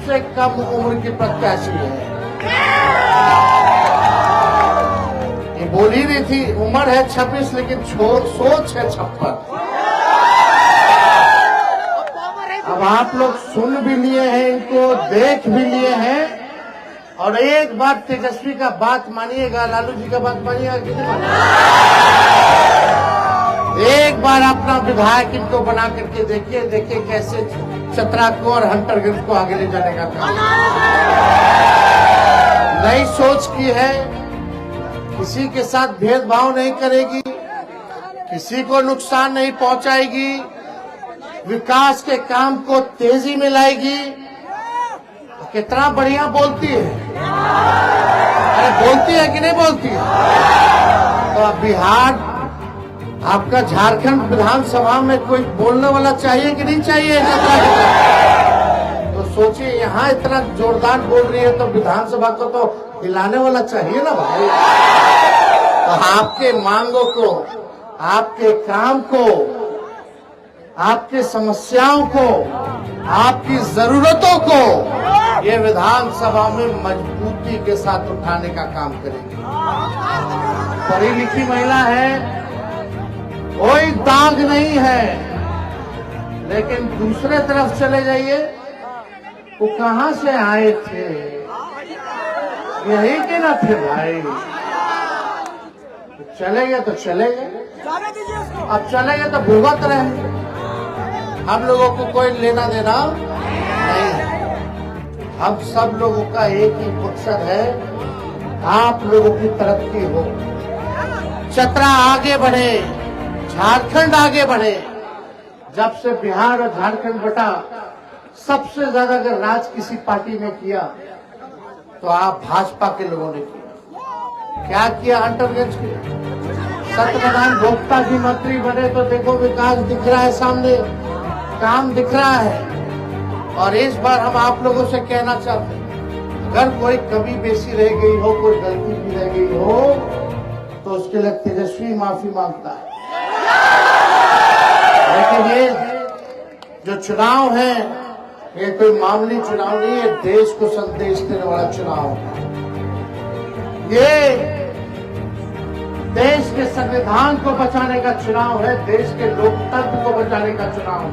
सबसे कम उम्र की प्रत्याशी है। ये बोल ही रही थी उम्र है 26 लेकिन सोच है 56। अब आप लोग सुन भी लिए हैं, इनको देख भी लिए हैं, और एक बार तेजस्वी का बात मानिएगा, लालू जी का बात मानिएगा कि नहीं मानिएगा। एक बार अपना विधायक इनको बना करके देखिए कैसे चतरा को और हंटरगंज को आगे ले जाने का काम। नई सोच की है, किसी के साथ भेदभाव नहीं करेगी, किसी को नुकसान नहीं पहुंचाएगी, विकास के काम को तेजी में लाएगी। कितना बढ़िया बोलती है, अरे बोलती है कि नहीं बोलती है। तो अब बिहार आपका झारखंड विधानसभा में कोई बोलने वाला चाहिए कि नहीं चाहिए। तो सोचिए यहाँ इतना जोरदार बोल रही है तो विधानसभा को तो हिलाने वाला चाहिए ना भाई। तो आपके मांगों को, आपके काम को, आपकी समस्याओं को, आपकी जरूरतों को ये विधानसभा में मजबूती के साथ उठाने का काम करेगी। पढ़ी लिखी महिला है, कोई दाग नहीं है, लेकिन दूसरे तरफ चले जाइए, वो कहां से आए थे, यही के ना थे भाई। चले गए तो चले गए, अब चले गए तो भुगत रहे। हम लोगों को कोई लेना देना नहीं है। हम सब लोगों का एक ही मकसद है, आप लोगों की तरक्की हो, चतरा आगे बढ़े, झारखंड आगे बढ़े। जब से बिहार और झारखंड बटा, सबसे ज्यादा अगर राज किसी पार्टी ने किया तो आप भाजपा के लोगों ने किया। क्या किया अंतर्गत के सत्यनारायण भोक्ता जी मंत्री बने तो देखो विकास दिख रहा है सामने, काम दिख रहा है। और इस बार हम आप लोगों से कहना चाहते हैं, अगर कोई कमी बेसी रह गई हो, कोई गलती भी रह गई हो, तो उसके लिए तेजस्वी माफी मांगता है। लेकिन ये जो चुनाव है, ये कोई मामूली चुनाव नहीं है, देश को संदेश देने वाला चुनाव है। ये देश के संविधान को बचाने का चुनाव है, देश के लोकतंत्र को बचाने का चुनाव है।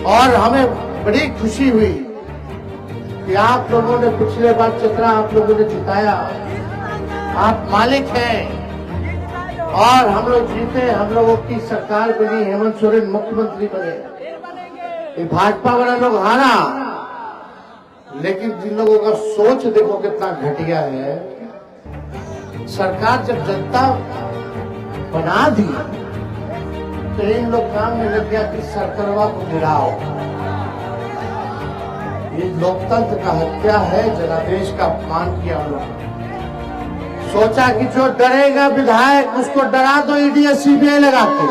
और हमें बड़ी खुशी हुई कि आप लोगों ने पिछले बार चतरा आप लोगों ने जिताया, आप मालिक हैं, और हम लोग जीते, हम लोगों की सरकार बनी, हेमंत सोरेन मुख्यमंत्री बने। ये भाजपा वाले लोग हारा, लेकिन जिन लोगों का सोच देखो कितना घटिया है। सरकार जब जनता बना दी तो इन लोग काम में लग गया कि सरकारवा को गिराओ। ये लोकतंत्र का हत्या है, जनादेश का अपमान किया हम लोग। सोचा कि जो डरेगा विधायक उसको डरा दो ईडी सीबीआई लगा के,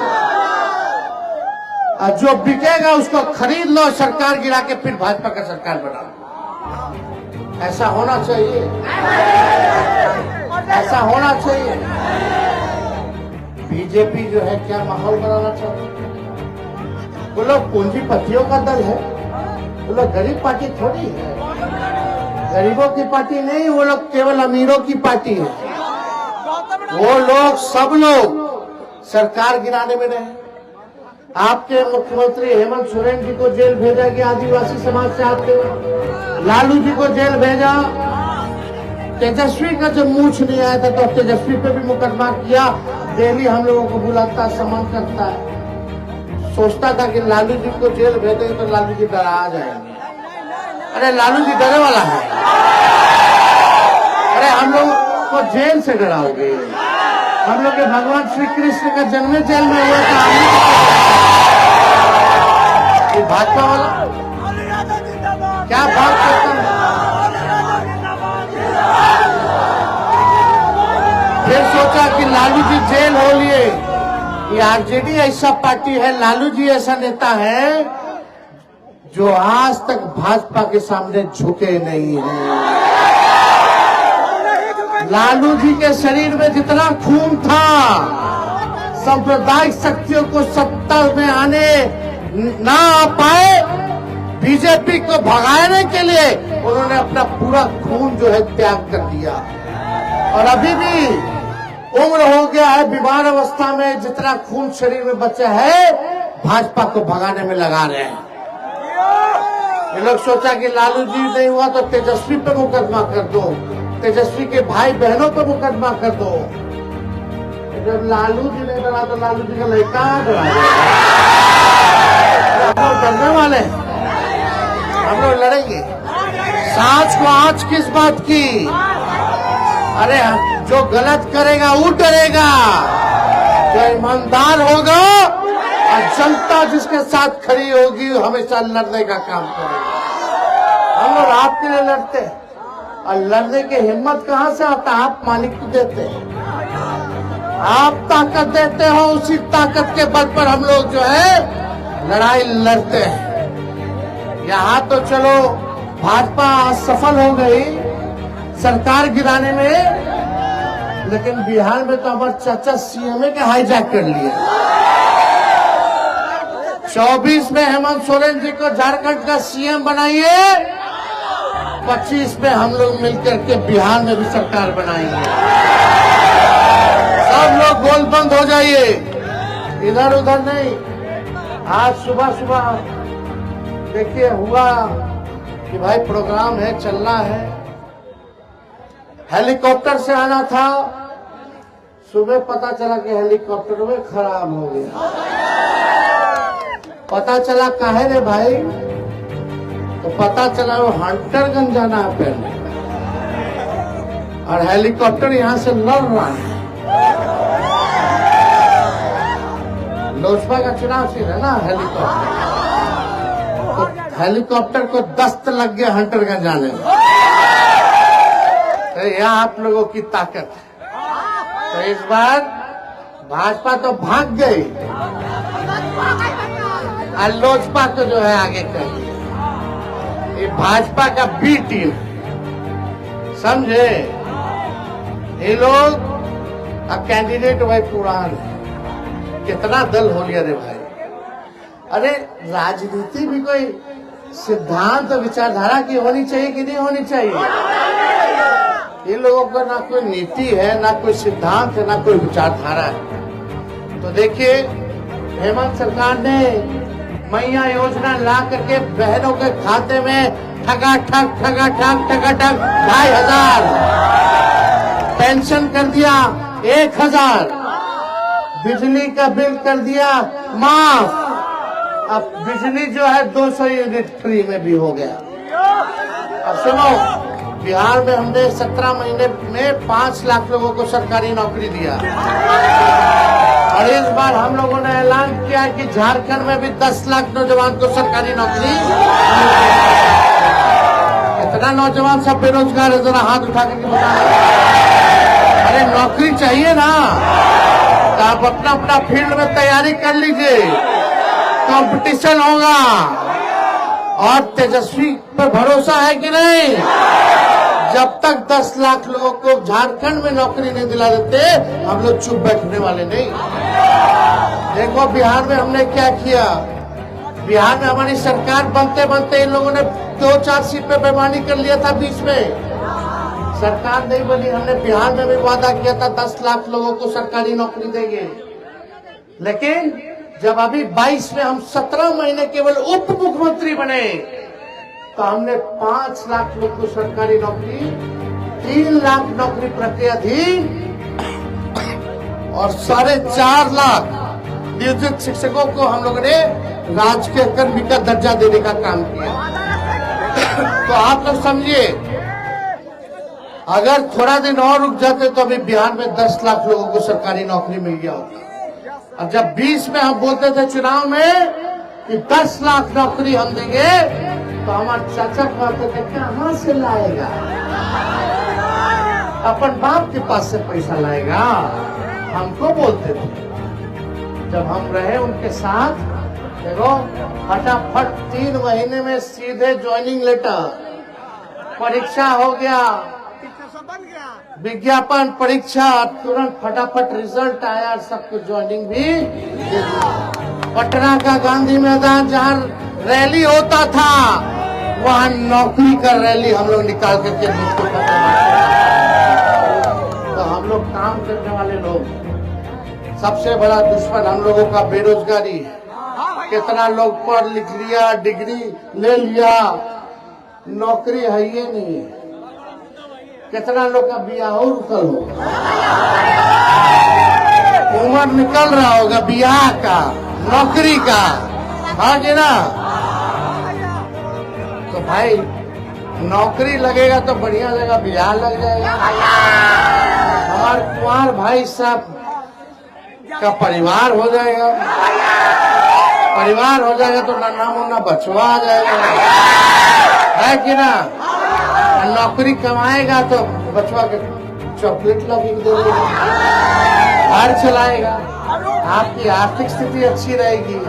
और जो बिकेगा उसको खरीद लो, सरकार गिरा के फिर भाजपा का सरकार बना। ऐसा होना चाहिए, ऐसा होना चाहिए। बीजेपी जो है क्या माहौल बनाना चाहती है। वो लोग पूंजीपतियों का दल है, वो लोग गरीब पार्टी थोड़ी है, गरीबों की पार्टी नहीं, वो लोग केवल अमीरों की पार्टी है। वो लोग सब लोग सरकार गिराने में रहे। आपके मुख्यमंत्री हेमंत सोरेन जी को जेल भेजा गया आदिवासी समाज से आते हुए, लालू जी को जेल भेजा। तेजस्वी का जब मूछ नहीं आया था तो तेजस्वी पे भी मुकदमा किया। डेली हम लोगों को बुलाता, सम्मान करता है। सोचता था कि लालू जी को जेल भेजेंगे तो लालू जी डरा जाएंगे। अरे लालू जी डरे वाला है, अरे हम लोग को जेल से डराओगे। हम लोग के भगवान श्री कृष्ण का जन्म जेल में हुआ था। भाजपा वाला क्या बात करता है। फिर सोचा कि लालू जी जेल हो लिए। ये आरजेडी ऐसा पार्टी है, लालू जी ऐसा नेता है जो आज तक भाजपा के सामने झुके नहीं है। लालू जी के शरीर में जितना खून था, सांप्रदायिक शक्तियों को सत्ता में आने ना आ पाए, बीजेपी को भगाने के लिए उन्होंने अपना पूरा खून जो है त्याग कर दिया। और अभी भी उम्र हो गया है, बीमार अवस्था में जितना खून शरीर में बचा है भाजपा को भगाने में लगा रहे हैं। ये लोग सोचा कि लालू जी नहीं हुआ तो तेजस्वी पे मुकदमा कर दो, तेजस्वी के भाई बहनों पे मुकदमा कर दो। जब लालू जी नहीं डरा तो लालू जी का लड़का डरा, हम लोग डरने वाले, हम लोग लड़ेंगे। सांच को आंच किस बात की? अरे जो गलत करेगा वो डरेगा, जो ईमानदार होगा और जनता जिसके साथ खड़ी होगी हमेशा लड़ने का काम करेगा। हम लोग आपके लिए लड़ते हैं और लड़ने की हिम्मत कहां से आता? आप मालिक को देते हैं, आप ताकत देते हो, उसी ताकत के बल पर हम लोग जो है लड़ाई लड़ते हैं। यहाँ तो चलो भाजपा सफल हो गई सरकार गिराने में, लेकिन बिहार में तो हमारे चाचा सीएमए के हाईजैक कर लिए। 24 में हेमंत सोरेन जी को झारखंड का सीएम बनाइए, 25 में हम लोग मिलकर के बिहार में भी सरकार बनाएंगे। सब लोग गोलबंद हो जाइए, इधर उधर नहीं। आज सुबह सुबह देखिए हुआ कि भाई प्रोग्राम है, चलना है, हेलीकॉप्टर से आना था, सुबह पता चला कि हेलीकॉप्टर में खराब हो गया। पता चला काहे रे भाई? तो पता चला वो हंटरगंज जाना है पहले, और हेलीकॉप्टर यहां से लड़ रहा है। लोजपा का चुनाव सीन है ना, हेलीकॉप्टर तो हेलीकॉप्टर को दस्त लग गया हंटरगंज जाने में। तो यह आप लोगों की ताकत है। तो इस बार भाजपा तो भाग गई और लोजपा को जो है आगे कर लिया। ये भाजपा का बी टीम, समझे? ये लोग अब कैंडिडेट भाई पुरान है, कितना दल हो लिया रे भाई। अरे राजनीति भी कोई सिद्धांत विचारधारा की होनी चाहिए कि नहीं होनी चाहिए? इन लोगों का ना कोई नीति है, ना कोई सिद्धांत है, ना कोई विचारधारा है। तो देखिए हेमंत सरकार ने मैया योजना ला करके बहनों के खाते में ठगाठक 2,500 पेंशन कर दिया 1,000, बिजली का बिल कर दिया माफ। अब बिजली जो है 200 यूनिट फ्री में भी हो गया। अब सुनो, बिहार में हमने 17 महीने में 5 लाख लोगों को सरकारी नौकरी दिया, और इस बार हम लोगों ने ऐलान किया कि झारखंड में भी 10 लाख नौजवान को सरकारी नौकरी। इतना नौजवान सब बेरोजगार है, जरा हाथ उठा करके बताना। अरे नौकरी चाहिए ना, तो आप अपना अपना फील्ड में तैयारी कर लीजिए, कंपटीशन होगा। और तेजस्वी पर भरोसा है कि नहीं? जब तक 10 लाख लोगों को झारखंड में नौकरी नहीं दिला देते हम लोग चुप बैठने वाले नहीं। देखो बिहार में हमने क्या किया। बिहार में हमारी सरकार बनते बनते इन लोगों ने 2-4 सीट पे बेईमानी कर लिया था। बीच में सरकार नहीं बनी, हमने बिहार में भी वादा किया था 10 लाख लोगों को सरकारी नौकरी देंगे। लेकिन जब अभी 22 में हम 17 महीने केवल उप मुख्यमंत्री बने तो हमने 5 लाख लोग को सरकारी नौकरी, 3 लाख नौकरी प्रक्रियाधीन और 4.5 लाख नियोजित शिक्षकों को हम लोगों ने राजकीय कर्मी का दर्जा देने का काम किया। तो आप लोग समझिए, अगर थोड़ा दिन और रुक जाते तो अभी बिहार में 10 लाख लोगों को सरकारी नौकरी मिल गया होता। और जब 20 में हम बोलते थे चुनाव में कि 10 लाख नौकरी हम देंगे, तो हमारे चाचा कहते थे कहां से लाएगा, अपन बाप के पास से पैसा लाएगा, हमको बोलते थे। जब हम रहे उनके साथ, देखो फटाफट 3 महीने में सीधे ज्वाइनिंग लेटर, परीक्षा हो गया, विज्ञापन, परीक्षा, तुरंत फटाफट रिजल्ट आया, सबको ज्वाइनिंग भी दे दिया। पटना का गांधी मैदान जहां रैली होता था, वहां नौकरी का रैली हम लोग निकाल करके मुझको करते। तो हम लोग काम करने वाले लोग, सबसे बड़ा दुश्मन हम लोगों का बेरोजगारी है। कितना लोग पढ़ लिख लिया, डिग्री ले लिया, नौकरी है ये नहीं। कितना लोग का बियाह रुकल होगा, उम्र निकल रहा होगा बियाह का, नौकरी का, हाँ कि ना। तो भाई नौकरी लगेगा तो बढ़िया लगेगा, बियाह लग जाएगा। हमारे कुंवर भाई साहब का परिवार हो जाएगा, परिवार हो जाएगा तो नन्हा मुन्ना बचवा आ जाएगा, है कि ना। नौकरी कमाएगा तो बचवा के चॉकलेट लगी देगा, घर चलाएगा, आपकी आर्थिक स्थिति अच्छी रहेगी,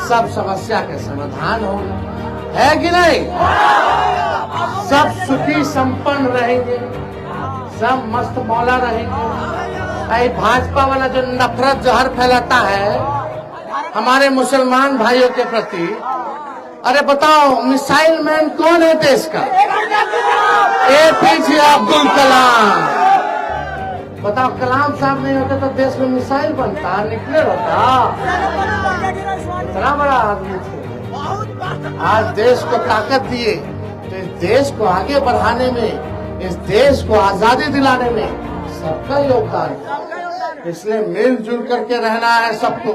सब समस्या के समाधान होगा, है कि नहीं। सब सुखी संपन्न रहेंगे, सब मस्त मौला रहेंगे। भाजपा वाला जो नफरत जहर फैलाता है हमारे मुसलमान भाइयों के प्रति, अरे बताओ मिसाइल मैन कौन है देश का? APJ अब्दुल कलाम। बताओ कलाम साहब नहीं होते तो देश में मिसाइल बनता, निकले होता। इतना बड़ा आदमी थे, आज देश को ताकत दिए। तो इस देश को आगे बढ़ाने में, इस देश को आजादी दिलाने में सबका योगदान है। इसलिए मिलजुल करके रहना है सबको।